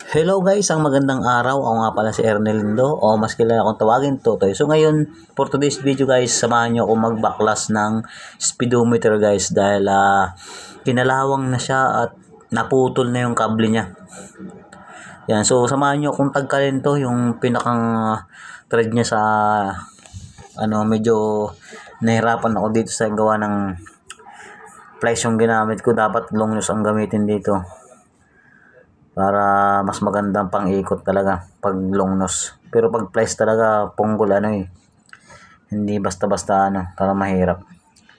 Hello guys, ang magandang araw. Ako nga pala si Ernelindo o mas kilala akong tawagin Totoy. So ngayon, for today's video guys, samahan nyo ako magbaklas ng speedometer guys dahil kinalawang na siya at naputol na yung kable niya. Yan, so samahan nyo akong tagkalin to, yung pinakang thread niya sa medyo nahirapan ako dito sa gawa ng plies yung ginamit ko. Dapat long nose ang gamitin dito para mas magandang pang-ikot talaga pag long nose. Pero pag plies talaga punggol hindi basta-basta para mahirap.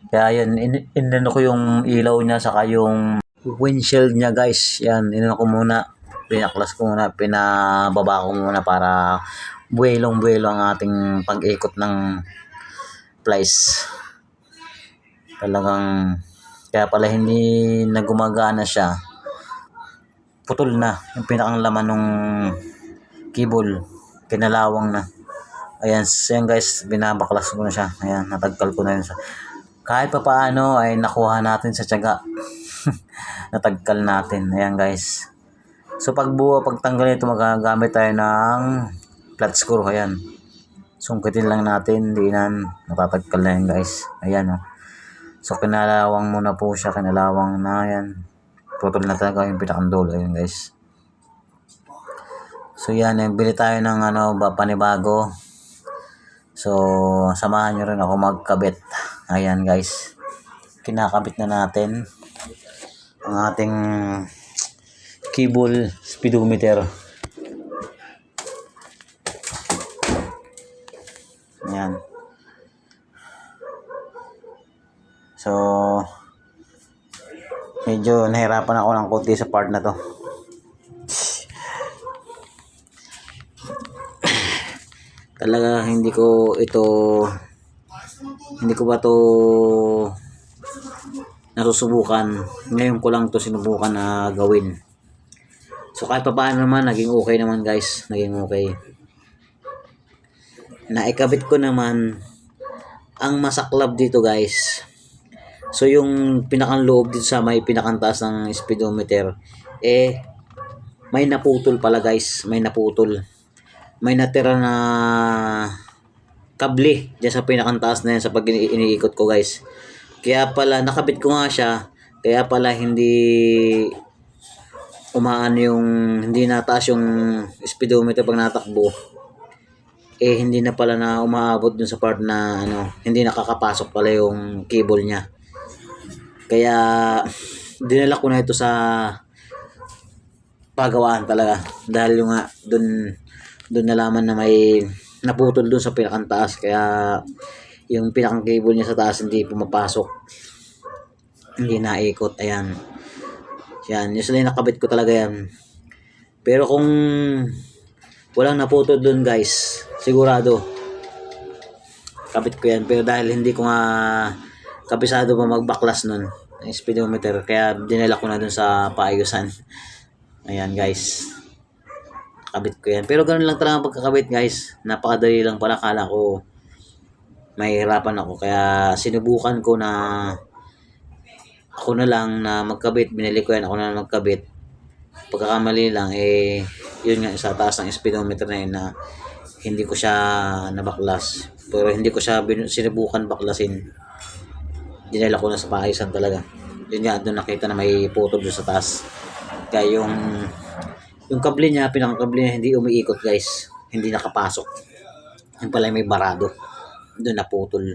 Kaya yan, inano ko yung ilaw niya saka yung windshield niya guys. Yan, inano ko muna, pinaklas ko muna, pinababa ko muna para buwelong-buwelo ang ating pag-ikot ng plies. Talagang kaya pala hindi na gumagana siya, putol na yung pinakang laman ng cable, kinalawang na. Ayan, ayan guys, binabaklas ko na siya. Ayan, natagkal ko na yun siya. Kahit pa paano ay nakuha natin sa tiyaga. Natagkal natin. Ayan guys. So pagtanggal nito, magagamit tayo ng flat screw. Ayan. Sungkitin lang natin, diinan, natatagkal na yan guys. Ayan oh. So kinalawang muna po siya, kinalawang na yan. Putol na talaga yung pinakang dulo. Ayun guys. So yan, bili tayo ng panibago. So samahan nyo rin ako magkabit. Ayan guys, kinakabit na natin ang ating cable speedometer. Ayan. So medyo nahirapan ako ng konti sa part na to. Talaga hindi ko ba to nasusubukan. Ngayon ko lang to sinubukan na gawin. So kahit pa paano naman, naging okay naman guys. Naging okay. Naikabit ko naman ang masaklap dito guys. So yung pinakang loob dito sa may pinakang taas ng speedometer, may naputol pala guys. May naputol. May natira na kable dyan sa pinakang taas na yan sa pag iniikot ko guys. Kaya pala nakabit ko nga siya, kaya pala hindi hindi nataas yung speedometer pag natakbo. Hindi na pala na umaabot dun sa part na hindi nakakapasok pala yung cable niya. Kaya dinala ko na ito sa pagawaan talaga dahil yung doon nalaman na may naputol doon sa pinakang taas, kaya yung pinakang cable niya sa taas hindi pumapasok, hindi naikot. Ayan, yan, usually nakabit ko talaga yan. Pero kung walang naputol doon guys, sigurado kabit ko yan. Pero dahil hindi ko nga kabisado pa magbaklas nun ng speedometer, kaya dinala ko na dun sa paayusan. Ayan guys, kabit ko yan. Pero ganun lang talaga pagkakabit guys, napakadali lang pala. Kala ko mahihirapan ako, kaya sinubukan ko na ako na lang na magkabit. Binili ko yan, ako na lang magkabit. Pagkakamali lang yun nga, sa taas ng speedometer na yun na hindi ko siya nabaklas. Pero hindi ko siya sinubukan baklasin, dinala ko na sa paayusan talaga. Yun nga, doon nakita na may putol doon sa taas. Kaya yung kable niya, pinakang kable niya hindi umiikot guys, hindi nakapasok. Yung pala may barado, doon naputol.